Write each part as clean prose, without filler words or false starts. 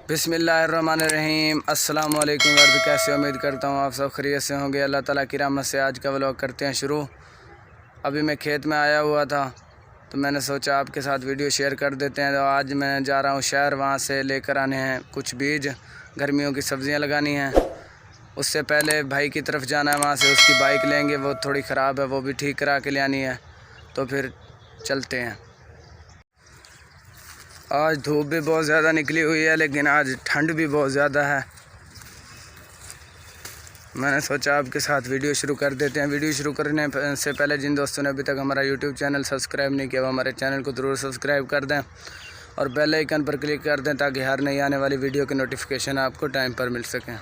बिस्मिल्लाहिर्रहमानिर्रहीम। अस्सलाम वालेकुम वर्द, कैसे उम्मीद करता हूँ आप सब खैरियत से होंगे। अल्लाह ताला की रहमत से आज का व्लॉग करते हैं शुरू। अभी मैं खेत में आया हुआ था तो मैंने सोचा आपके साथ वीडियो शेयर कर देते हैं। तो आज मैं जा रहा हूँ शहर, वहाँ से लेकर आने हैं कुछ बीज, गर्मियों की सब्ज़ियाँ लगानी हैं। उससे पहले भाई की तरफ जाना है, वहाँ से उसकी बाइक लेंगे, वो थोड़ी ख़राब है, वो भी ठीक करा के ले आनी है। तो फिर चलते हैं। आज धूप भी बहुत ज़्यादा निकली हुई है, लेकिन आज ठंड भी बहुत ज़्यादा है। मैंने सोचा आपके साथ वीडियो शुरू कर देते हैं। वीडियो शुरू करने से पहले जिन दोस्तों ने अभी तक हमारा यूट्यूब चैनल सब्सक्राइब नहीं किया, वो हमारे चैनल को ज़रूर सब्सक्राइब कर दें और बेल आइकन पर क्लिक कर दें ताकि हर नई आने वाली वीडियो की नोटिफिकेशन आपको टाइम पर मिल सकें।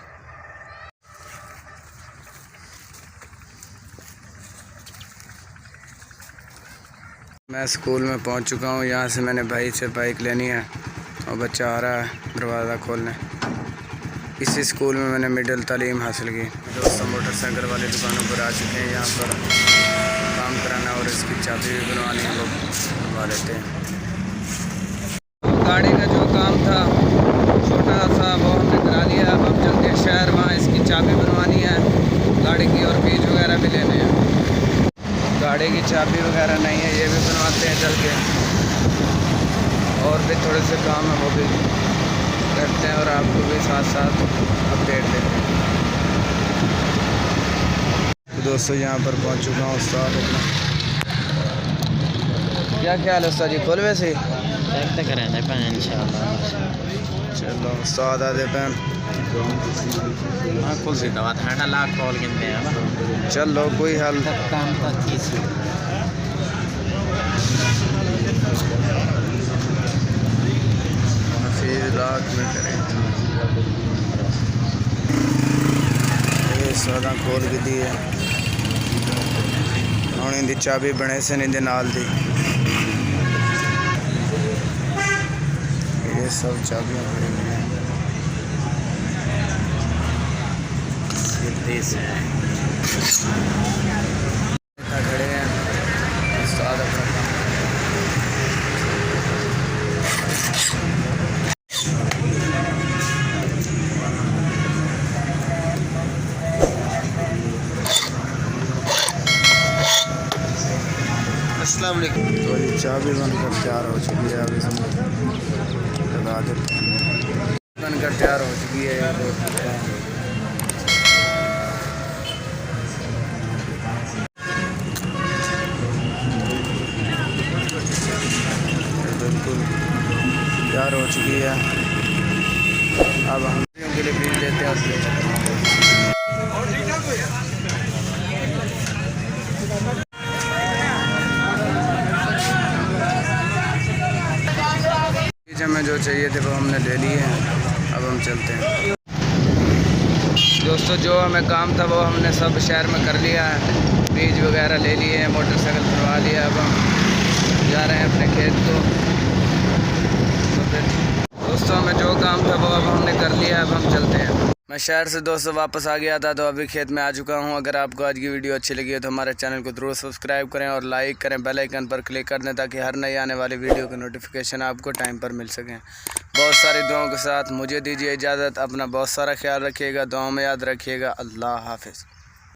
मैं स्कूल में पहुंच चुका हूं। यहां से मैंने भाई से बाइक लेनी है और बच्चा आ रहा है दरवाज़ा खोलने। इसी स्कूल में मैंने मिडिल तालीम हासिल की। दोस्तों मोटरसाइकिल वाली दुकानों पर आ चुके हैं। यहाँ पर काम कराना और इसकी चाबी भी बनवानी है, वो बनवा लेते हैं। गाड़ी का जो काम था छोटा सा वो हमने करा लिया। अब हम चलते हैं शहर, वहाँ इसकी चाबी बनवानी है गाड़ी की और बीज वगैरह भी लेने हैं। गाड़ी की चाबी वगैरह नहीं है, ये भी बनवाते हैं चल के। और भी थोड़े से काम है वो भी करते हैं और आपको भी साथ साथ अपडेट देते हैं। तो दोस्तों यहाँ पर पहुँच चुका हूँ उस्ताद अपना। क्या ख्याल है उस्ताद जी, खोल वैसे करें इंशाल्लाह। चलो उस्ताद आधे पैन चलो कोई हल काम रात में करें। ये सादा खोल के दी है और इनकी चाबी बने से नहीं नाल दी। ये सब चाबियाँ पड़ी हुई हैं। खड़े हैं उस्ताद अपना काम। अस्सलाम वालेकुम। तो ये चाबी बनकर तैयार हो चुकी है, अभी हम लगा देते हैं। बनकर तैयार हो चुकी है यार। बिल्कुल तैयार हो चुकी है। अब हम के लिए बीज लेते हैं उसके बीज हमें जो चाहिए थे वो हमने ले लिए हैं। अब हम चलते हैं। दोस्तों जो हमें काम था वो हमने सब शहर में कर लिया है। बीज वगैरह ले लिए हैं, मोटरसाइकिल करवा लिया। अब हम जा रहे हैं अपने खेत को। तो फिर दोस्तों हमें जो काम था वो अब हमने कर लिया है। अब हम चलते हैं। मैं शहर से दोस्तों वापस आ गया था तो अभी खेत में आ चुका हूँ। अगर आपको आज की वीडियो अच्छी लगी है तो हमारे चैनल को ज़रूर सब्सक्राइब करें और लाइक करें, बेल आइकन पर क्लिक कर दें ताकि हर नई आने वाली वीडियो की नोटिफिकेशन आपको टाइम पर मिल सकें। बहुत सारी दुआओं के साथ मुझे दीजिए इजाज़त। अपना बहुत सारा ख्याल रखिएगा, दुआओं में याद रखिएगा। अल्लाह हाफ़िज़।